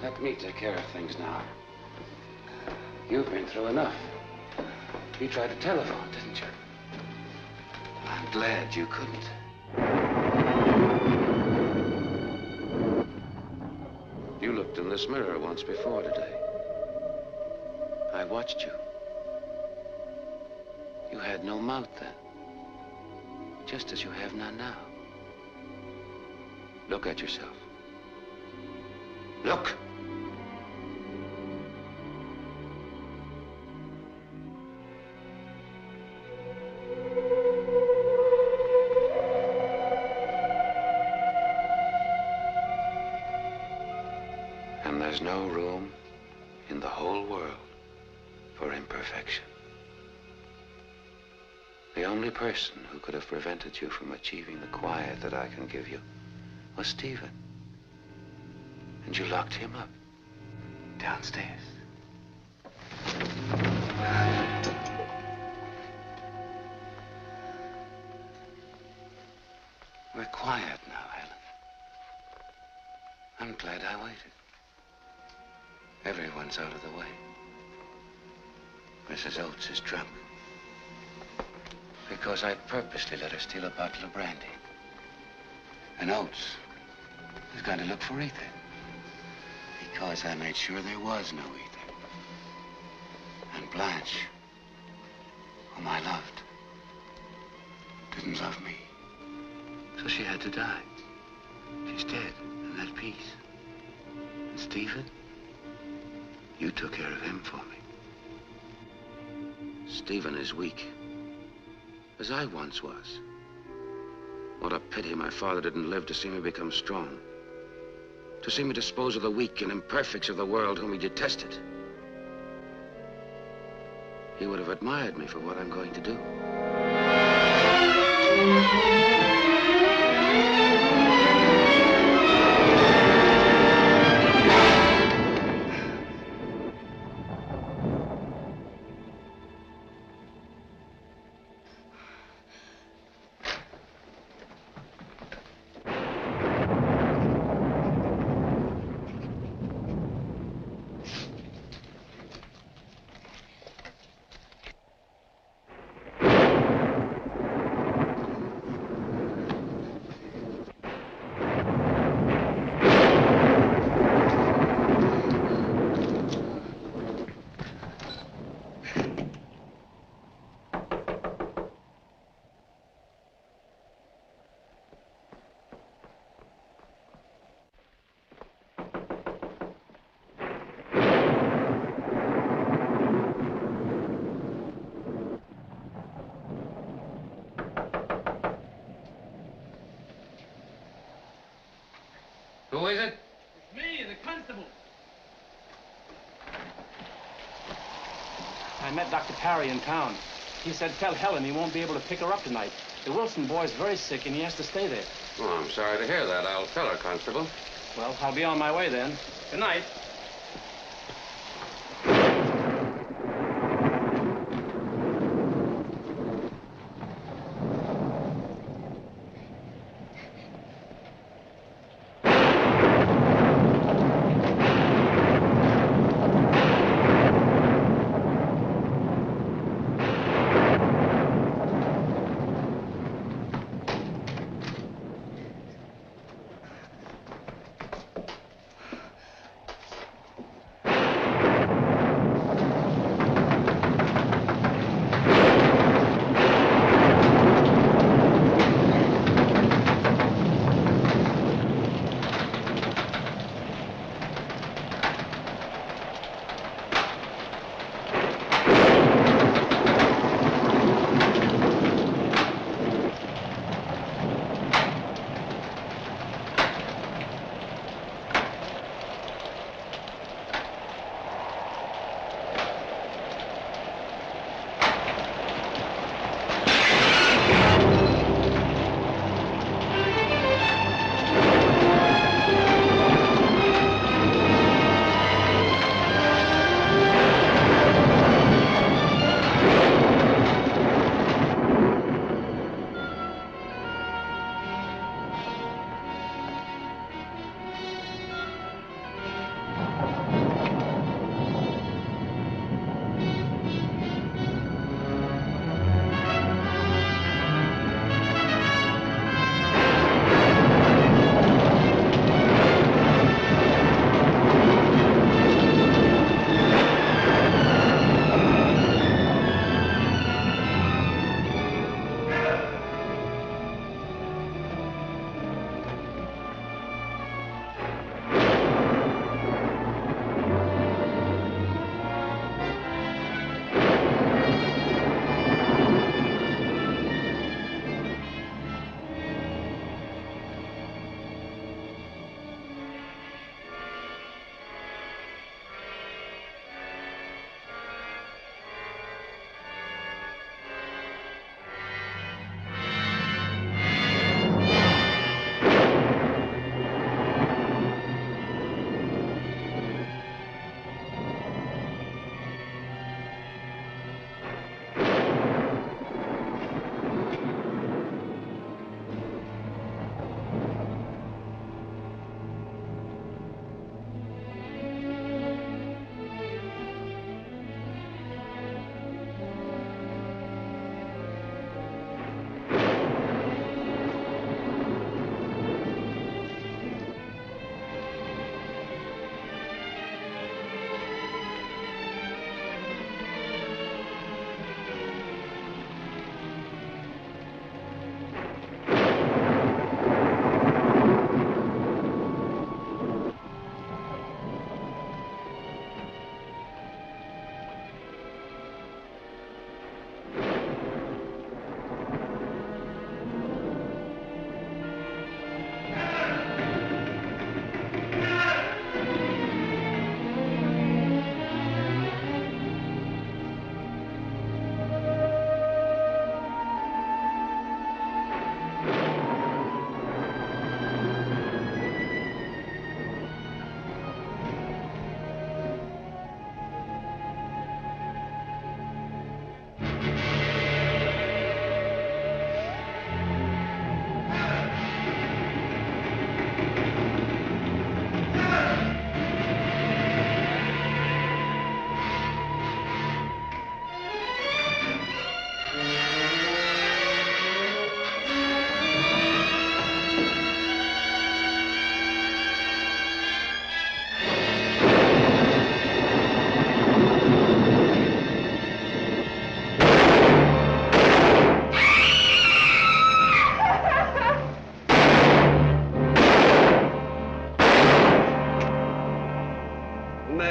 Let me take care of things now. You've been through enough. You tried to telephone, didn't you? I'm glad you couldn't. You looked in this mirror once before today. I watched you. You had no mouth then, just as you have none now. Look at yourself. Look! And there's no room in the whole world for imperfection. The only person who could have prevented you from achieving the quiet that I can give you was Stephen. And you locked him up downstairs. We're quiet now, Helen. I'm glad I waited. Everyone's out of the way. Mrs. Oates is drunk. Because I purposely let her steal a bottle of brandy. And Oates is going to look for ether. Because I made sure there was no ether. And Blanche, whom I loved, didn't love me. So she had to die. She's dead, and at peace. And Stephen, you took care of him for me. Stephen is weak, as I once was. What a pity my father didn't live to see me become strong. To see me dispose of the weak and imperfects of the world whom he detested. He would have admired me for what I'm going to do. Who is it? It's me, the constable. I met Dr. Parry in town. He said tell Helen he won't be able to pick her up tonight. The Wilson boy's very sick and he has to stay there. Oh, I'm sorry to hear that. I'll tell her, Constable. Well, I'll be on my way then. Good night.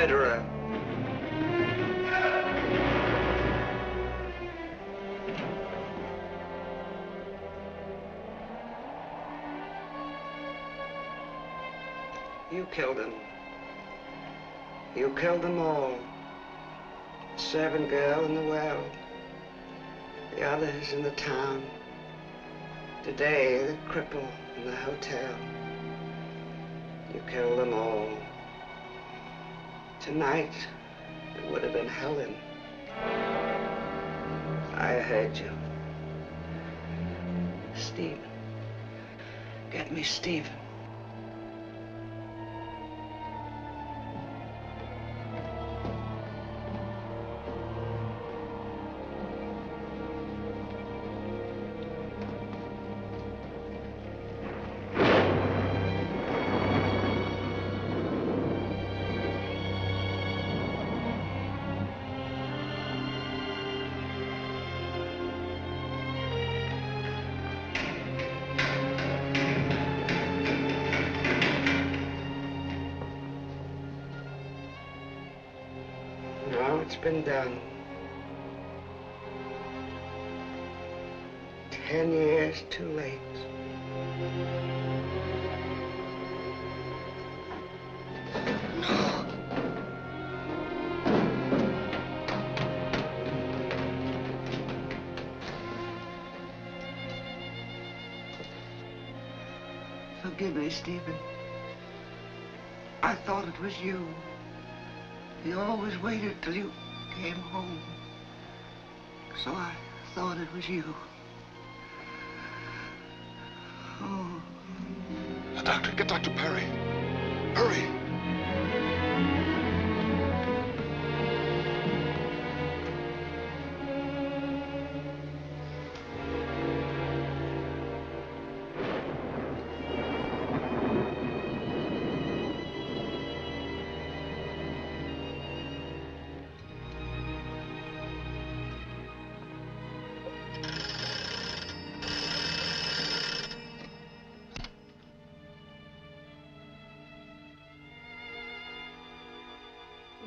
murderer. You killed him. You killed them all. The servant girl in the well. The others in the town. Today, the cripple in the hotel. You killed them all. Tonight, it would have been Helen. I heard you. Stephen. Get me Stephen. It's been done. 10 years too late. No. Forgive me, Stephen. I thought it was you. You always waited till you came home. So I thought it was you. Oh. The doctor, get Dr. Perry. Hurry.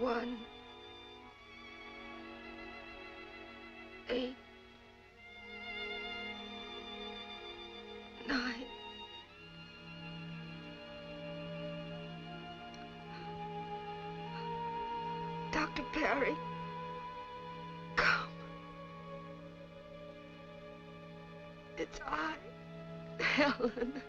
One, 8, 9. Dr. Perry, come. It's I, Helen.